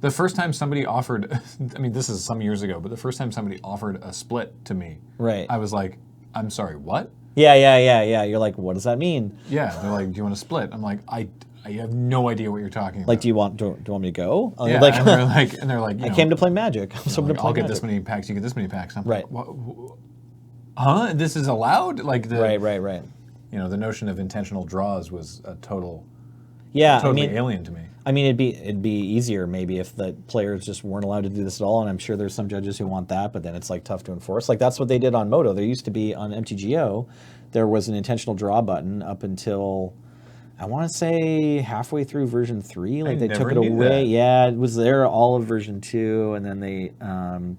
the first time somebody offered. This is some years ago, but the first time somebody offered a split to me, right? I was like, "I'm sorry, what?" Yeah. You're like, what does that mean? Yeah, they're like, do you want to split? I'm like, I have no idea what you're talking about. Like, do you want me to go? Yeah, like, and they're like, I came to play Magic. I'll get this many packs. You get this many packs. I'm right. Like, huh? This is allowed? Like right. The notion of intentional draws was a totally alien to me. It'd be easier maybe if the players just weren't allowed to do this at all, and I'm sure there's some judges who want that, but then it's like tough to enforce. Like that's what they did on Moto. There used to be on MTGO, there was an intentional draw button up until I want to say halfway through version 3. Like they took it away. That. Yeah, it was there all of version 2, and then they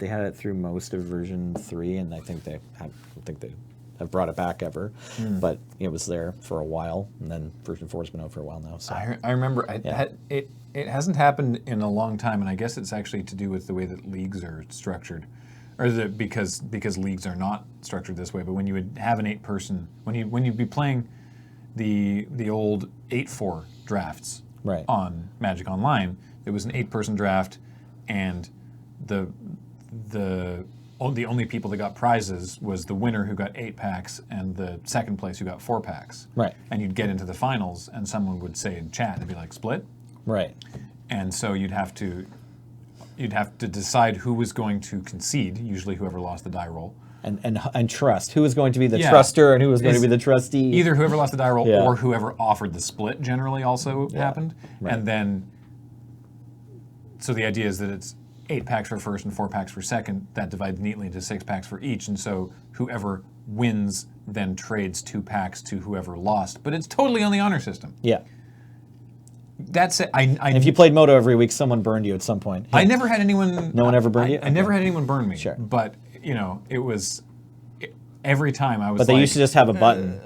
had it through most of version 3, and I think they have brought it back ever, but it was there for a while, and then version 4 has been out for a while now. So I remember it hasn't happened in a long time, and I guess it's actually to do with the way that leagues are structured, or because leagues are not structured this way. But when you would have an 8-person, when you'd be playing the old 8-4 drafts on Magic Online, it was an 8-person draft, and the only people that got prizes was the winner who got 8 packs and the second place who got 4 packs. Right. And you'd get into the finals, and someone would say in chat, it'd be like, split? Right. And so you'd have to decide who was going to concede, usually whoever lost the die roll. And trust. Who was going to be the truster and who was going to be the trustee? Either whoever lost the die roll or whoever offered the split generally also happened. Right. And then, so the idea is that it's 8 packs for first and 4 packs for second. That divides neatly into 6 packs for each, and so whoever wins then trades 2 packs to whoever lost. But it's totally on the honor system. Yeah. That's it. If you played Moto every week, someone burned you at some point. I never had anyone. No one ever burned you? I never had anyone burn me. Sure. But it was every time I was. But they used to just have a button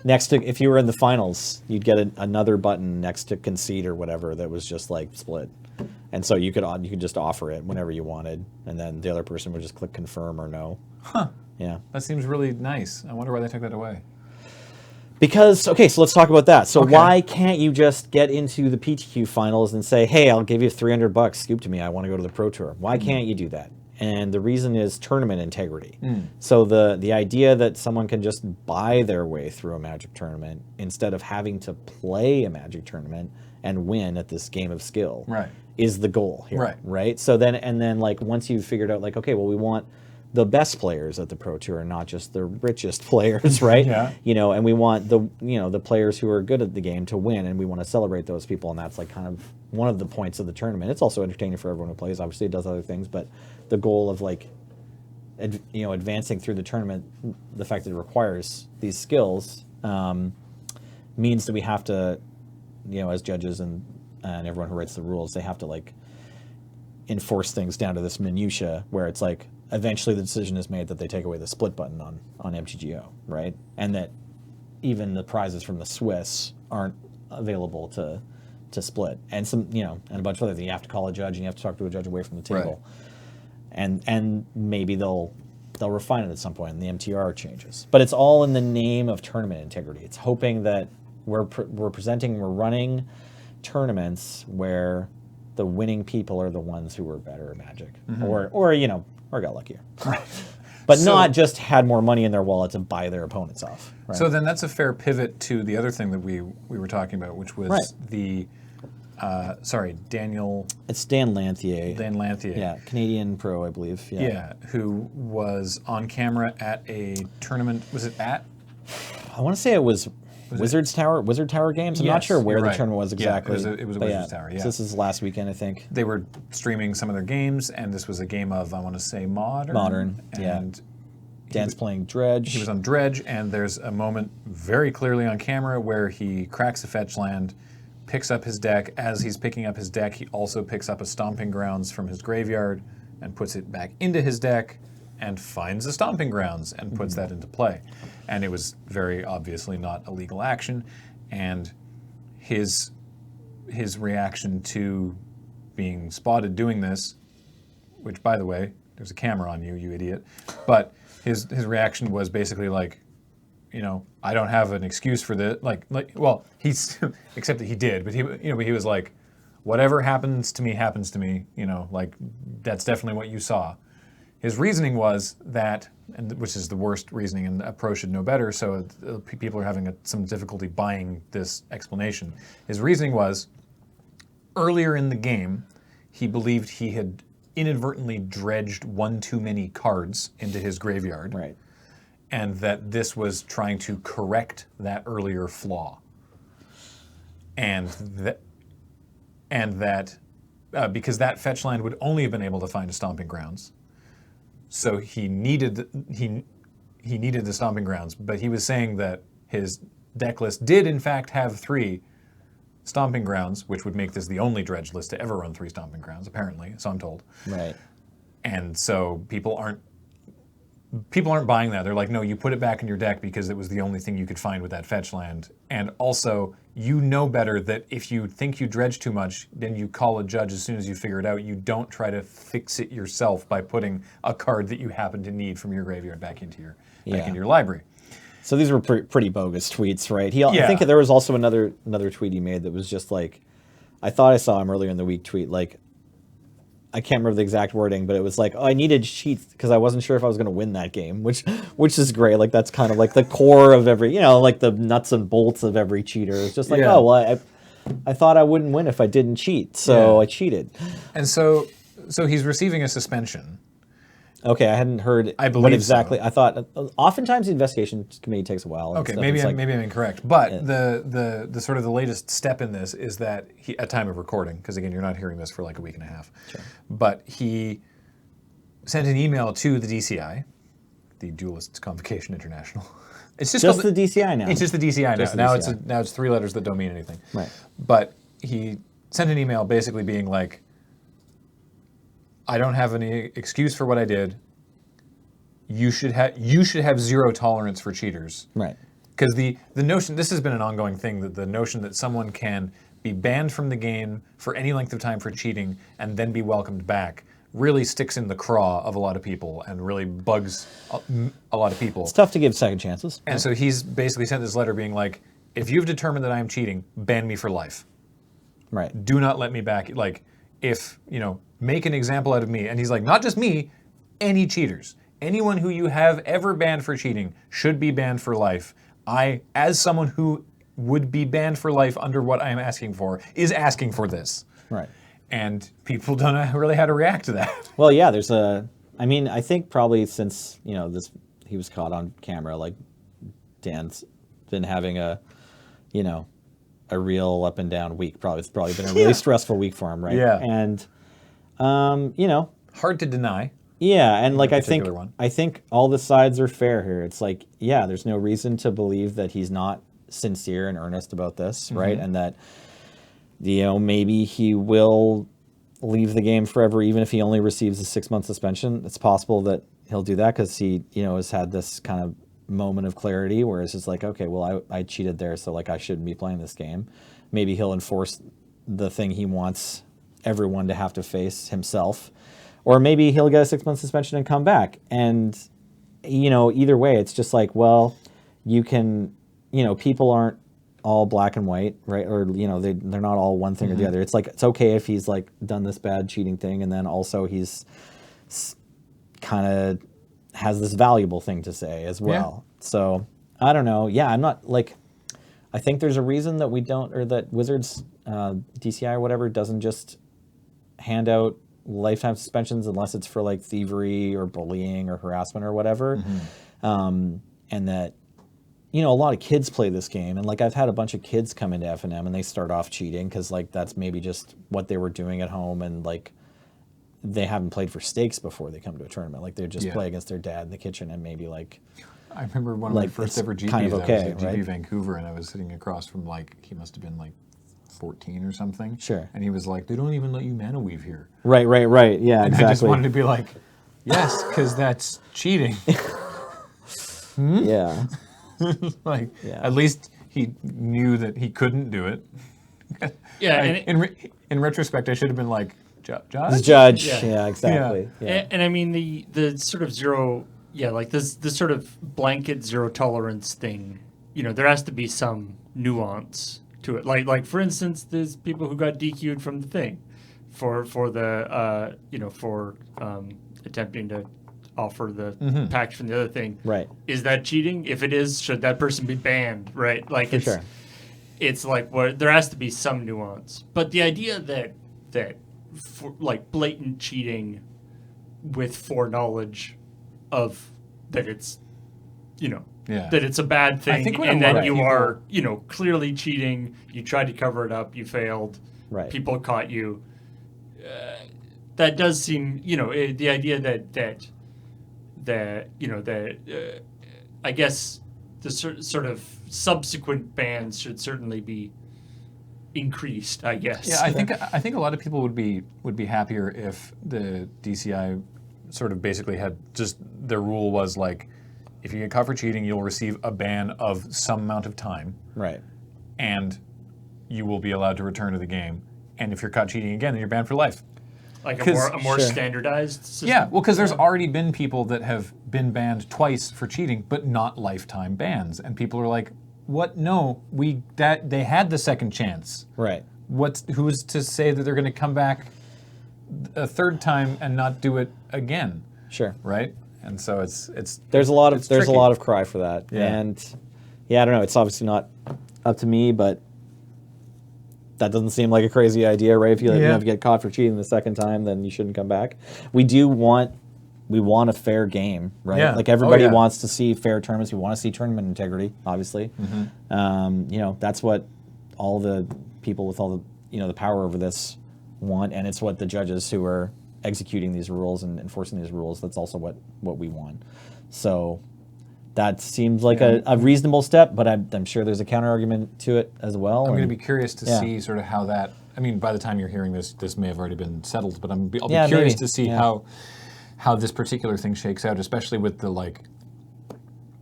next to, if you were in the finals, you'd get another button next to concede or whatever that was just like split. And so you could just offer it whenever you wanted, and then the other person would just click confirm or no. Huh. Yeah. That seems really nice. I wonder why they took that away. Because, okay, so let's talk about that. So why can't you just get into the PTQ finals and say, hey, I'll give you $300, scoop to me, I want to go to the Pro Tour. Why can't you do that? And the reason is tournament integrity. So the idea that someone can just buy their way through a Magic tournament instead of having to play a Magic tournament and win at this game of skill is the goal here. Right? So then like once you've figured out like, okay, well we want the best players at the Pro Tour, not just the richest players, right? And we want the players who are good at the game to win, and we want to celebrate those people, and that's like kind of one of the points of the tournament. It's also entertaining for everyone who plays. Obviously, it does other things, but the goal of like, advancing through the tournament, the fact that it requires these skills, means that we have to, as judges and everyone who writes the rules, they have to like enforce things down to this minutia where it's like, eventually the decision is made that they take away the split button on MTGO, right? And that even the prizes from the Swiss aren't available to to split, and and a bunch of other things. You have to call a judge, and you have to talk to a judge away from the table, and maybe they'll refine it at some point, and the MTR changes. But it's all in the name of tournament integrity. It's hoping that we're running tournaments where the winning people are the ones who were better at Magic, or got luckier. But not just had more money in their wallet to buy their opponents off. Right? So then that's a fair pivot to the other thing that we were talking about, which was the, Daniel... It's Dan Lanthier. Dan Lanthier. Yeah, Canadian pro, I believe. Yeah, who was on camera at a tournament. Was it at? I want to say it was Wizard Tower Games. I'm not sure where the tournament was exactly. Yeah, it was a Wizard Tower, So this is last weekend, I think. They were streaming some of their games, and this was a game of, I want to say, Modern. And Dan's playing Dredge. He was on Dredge, and there's a moment very clearly on camera where he cracks a fetch land, picks up his deck. As he's picking up his deck, he also picks up a Stomping Grounds from his graveyard and puts it back into his deck and finds a Stomping Grounds and puts that into play. And it was very obviously not a legal action. And his reaction to being spotted doing this, which, by the way, there's a camera on you, you idiot. But his reaction was basically like, I don't have an excuse for this. Well, he's except that he did, but he was like, whatever happens to me, that's definitely what you saw. His reasoning was that, which is the worst reasoning, and a pro should know better, so people are having some difficulty buying this explanation. His reasoning was, earlier in the game, he believed he had inadvertently dredged one too many cards into his graveyard. Right. And that this was trying to correct that earlier flaw. And that because that fetch land would only have been able to find a Stomping Grounds. So he needed the Stomping Grounds, but he was saying that his deck list did in fact have 3 Stomping Grounds, which would make this the only Dredge list to ever run 3 Stomping Grounds, apparently, so I'm told. Right. And so people aren't buying that. They're like, no, you put it back in your deck because it was the only thing you could find with that fetch land. And also, you know better that if you think you dredge too much, then you call a judge as soon as you figure it out. You don't try to fix it yourself by putting a card that you happen to need from your graveyard back into your library. So these were pretty bogus tweets, right? I think there was also another tweet he made that was just like, I thought I saw him earlier in the week tweet, like, I can't remember the exact wording, but it was like, I needed cheats because I wasn't sure if I was going to win that game, which is great. Like, that's kind of like the core of every, like the nuts and bolts of every cheater. It's just like, I thought I wouldn't win if I didn't cheat, so I cheated. And so he's receiving a suspension. Okay, I hadn't heard. I believe what exactly. so. I thought oftentimes the investigation committee takes a while. Okay, maybe I'm incorrect, but the sort of the latest step in this is that at time of recording, because again you're not hearing this for like a week and a half, but he sent an email to the DCI, the Duelists Convocation International. It's just the DCI now. It's just the DCI just now. The Now it's 3 letters that don't mean anything. Right. But he sent an email basically being like, I don't have any excuse for what I did. You should have zero tolerance for cheaters. Right. Because the notion, this has been an ongoing thing, that the notion that someone can be banned from the game for any length of time for cheating and then be welcomed back really sticks in the craw of a lot of people and really bugs a lot of people. It's tough to give second chances. And so he's basically sent this letter being like, if you've determined that I am cheating, ban me for life. Right. Do not let me back. Like, if, make an example out of me. And he's like, not just me, any cheaters. Anyone who you have ever banned for cheating should be banned for life. I, as someone who would be banned for life under what I am asking for, is asking for this. Right. And people don't know really how to react to that. Well, yeah, I think probably since, he was caught on camera, like Dan's been having a real up and down week. It's probably been a really stressful week for him, right? Yeah. And, hard to deny. Yeah, and like I think all the sides are fair here. It's like, there's no reason to believe that he's not sincere and earnest about this, right? And that maybe he will leave the game forever, even if he only receives a 6-month suspension. It's possible that he'll do that because he has had this kind of moment of clarity where it's just like, okay, well, I cheated there, so like I shouldn't be playing this game. Maybe he'll enforce the thing he wants everyone to have to face himself. Or maybe he'll get a 6-month suspension and come back. And, either way, it's just like, well, you can, people aren't all black and white, right? Or, they're not all one thing or the other. It's like, it's okay if he's like done this bad cheating thing, and then also he's kind of has this valuable thing to say as well. Yeah. So I don't know. Yeah, I'm not like, I think there's a reason that we don't, or that Wizards, DCI or whatever, doesn't just hand out lifetime suspensions unless it's for like thievery or bullying or harassment or whatever. And that, a lot of kids play this game, and like I've had a bunch of kids come into FNM and they start off cheating because like that's maybe just what they were doing at home, and like they haven't played for stakes before they come to a tournament. Like they just play against their dad in the kitchen, and maybe like, I remember one of my first ever GPs. Kind of okay, I was at GP right? Vancouver, and I was sitting across from like, he must have been like 14 or something. Sure. And he was like, they don't even let you mana weave here. Right. Yeah, and exactly. I just wanted to be like, yes, because that's cheating. Yeah. Like, at least he knew that he couldn't do it. Yeah. In retrospect, I should have been like, judge? Judge. Yeah, exactly. Yeah. And I mean, the sort of zero, like this sort of blanket zero tolerance thing, there has to be some nuance to it. Like for instance, there's people who got DQ'd from the thing for the for attempting to offer the package from the other thing. Right. Is that cheating? If it is, should that person be banned? Right. Like it's like there has to be some nuance. But the idea that for, like blatant cheating with foreknowledge of that it's that it's a bad thing, and that you are clearly cheating, you tried to cover it up, you failed, people caught you, that does seem the idea that I guess the sort of subsequent bans should certainly be increased, I guess. Yeah, I think a lot of people would be happier if the DCI sort of basically had just their rule was like, if you get caught for cheating, you'll receive a ban of some amount of time. Right. And you will be allowed to return to the game. And if you're caught cheating again, then you're banned for life. Like a more standardized system? Yeah, well, because there's already been people that have been banned twice for cheating, but not lifetime bans. And people are like, what? No, they had the second chance. Right. Who's to say that they're going to come back a third time and not do it again? Sure. Right? And so there's a lot tricky. A lot of cry for that. Yeah. And I don't know, it's obviously not up to me, but that doesn't seem like a crazy idea, right? If you get caught for cheating the second time, then you shouldn't come back. We want a fair game, right? Yeah. Like everybody wants to see fair tournaments. We want to see tournament integrity, obviously. That's what all the people with all the the power over this want, and it's what the judges who are executing these rules and enforcing these rules, that's also what we want. So that seems like a reasonable step, but I'm sure there's a counter argument to it as well. I'm going to be curious to see sort of how that, I mean, by the time you're hearing this may have already been settled, but I'll be curious to see how this particular thing shakes out, especially with the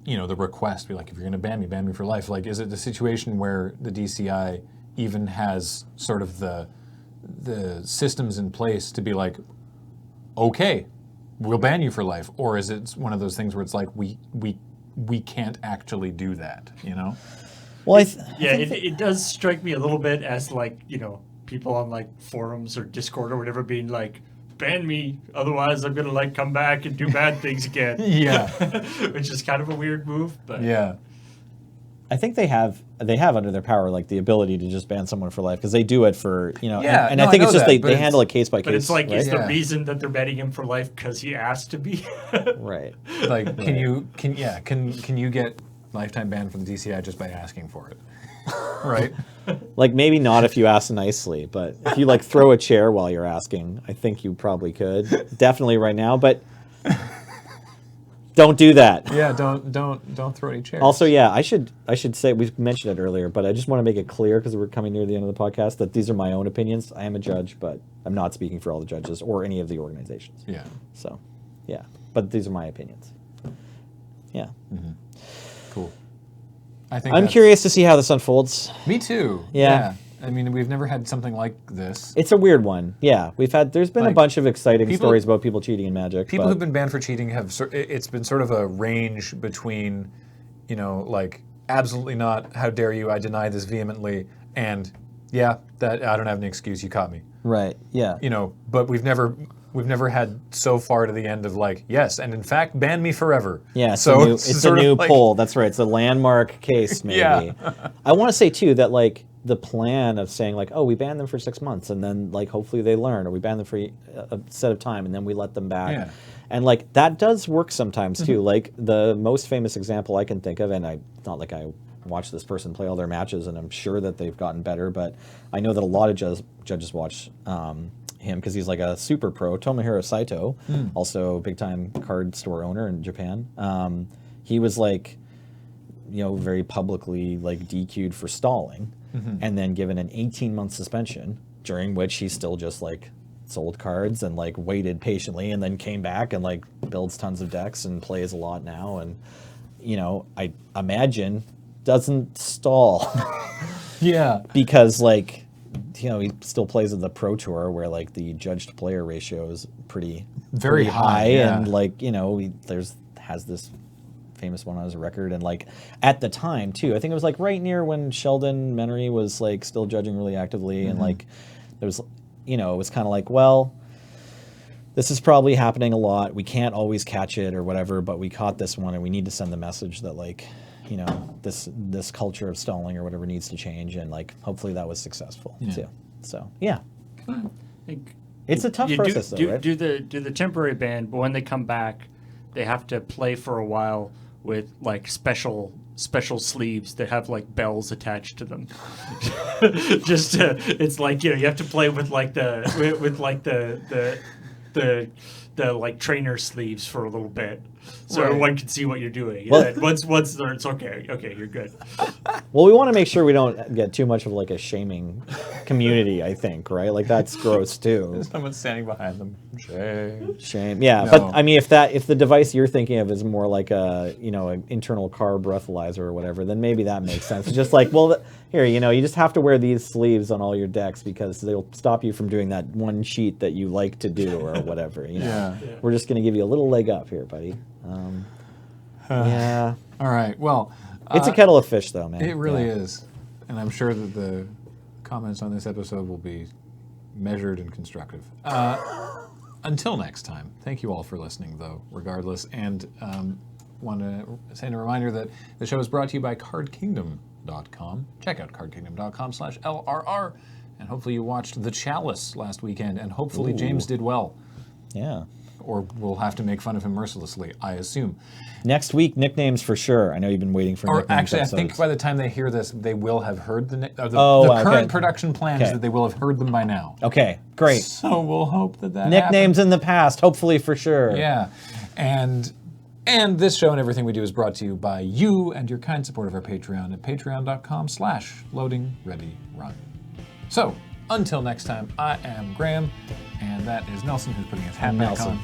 the request, be like, if you're going to ban me for life. Like, is it the situation where the DCI even has sort of the systems in place to be like, okay, we'll ban you for life, or is it one of those things where it's like we can't actually do that, Well, it does strike me a little bit as like people on like forums or Discord or whatever being like, ban me, otherwise I'm gonna like come back and do bad things again. Yeah, which is kind of a weird move, but yeah. I think they have under their power like the ability to just ban someone for life, because they do it for and I think it's just they handle it case by case. But it's like, right? is the reason that they're banning him for life because he asked to be? Right. Like, can you get lifetime ban from the DCI just by asking for it? Right. Like maybe not if you ask nicely, but if you like throw a chair while you're asking, I think you probably could. Definitely right now, but. Don't do that. Yeah, don't throw any chairs. Also, I should say, we mentioned it earlier, but I just want to make it clear, because we're coming near the end of the podcast, that these are my own opinions. I am a judge, but I'm not speaking for all the judges or any of the organizations. Yeah. So, but these are my opinions. Yeah. Mm-hmm. Cool. I'm curious to see how this unfolds. Me too. Yeah. I mean, we've never had something like this. It's a weird one. Yeah, there's been a bunch of exciting stories about people cheating in Magic. People who've been banned for cheating it's been sort of a range between, like, absolutely not, how dare you, I deny this vehemently, and yeah, that I don't have an excuse, you caught me. Right, yeah. But we've never had so far to the end of like, yes, and in fact, ban me forever. Yeah, so it's a new poll. That's right. It's a landmark case, maybe. Yeah. I want to say too that like the plan of saying like, oh, we banned them for 6 months, and then like hopefully they learn, or we ban them for a set of time, and then we let them back. Yeah. And like that does work sometimes too. Like the most famous example I can think of, and not like I watch this person play all their matches, and I'm sure that they've gotten better, but I know that a lot of judges watch him because he's like a super pro. Tomohiro Saito, also big time card store owner in Japan. He was like, very publicly like DQ'd for stalling, and then given an 18-month suspension, during which he still just like sold cards and like waited patiently, and then came back and like builds tons of decks and plays a lot now, and I imagine doesn't stall. Yeah, because like he still plays at the Pro Tour where like the judge to player ratio is pretty high, yeah. and like he has this famous one on his record, and like at the time too, I think it was like right near when Sheldon Menery was like still judging really actively, and like there was it was kind of like, well, this is probably happening a lot, we can't always catch it or whatever, but we caught this one and we need to send the message that like this culture of stalling or whatever needs to change, and like hopefully that was successful too. So yeah, it's a tough process though, right? Do the temporary ban, but when they come back, they have to play for a while with like special sleeves that have like bells attached to them. It's like you have to play with like the like trainer sleeves for a little bit, so everyone can see what you're doing. Well, and then once it's okay, you're good. Well, we want to make sure we don't get too much of like a shaming community, I think, right? Like that's gross too. Someone's standing behind them. Shame. Yeah, no. But I mean, if the device you're thinking of is more like an internal car breathalyzer or whatever, then maybe that makes sense. It's just like, well, here, you just have to wear these sleeves on all your decks because they'll stop you from doing that one cheat that you like to do or whatever. Yeah. We're just going to give you a little leg up here, buddy. Yeah. All right. Well, it's a kettle of fish, though, man. It really is, and I'm sure that the comments on this episode will be measured and constructive. Until next time, thank you all for listening, though, regardless, and want to send a reminder that the show is brought to you by CardKingdom.com. Check out CardKingdom.com/LRR, and hopefully you watched The Chalice last weekend, and hopefully James did well. Yeah. Or we'll have to make fun of him mercilessly, I assume. Next week, nicknames for sure. I know you've been waiting for nicknames. Actually, episodes. I think by the time they hear this, they will have heard the current production plan is that they will have heard them by now. Okay, great. So we'll hope that nicknames happens. In the past, hopefully for sure. Yeah, and this show and everything we do is brought to you by you and your kind support of our Patreon at patreon.com/LoadingReadyRun. So, until next time, I am Graham, and that is Nelson, who's putting his hat back on.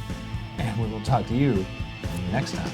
And we will talk to you next time.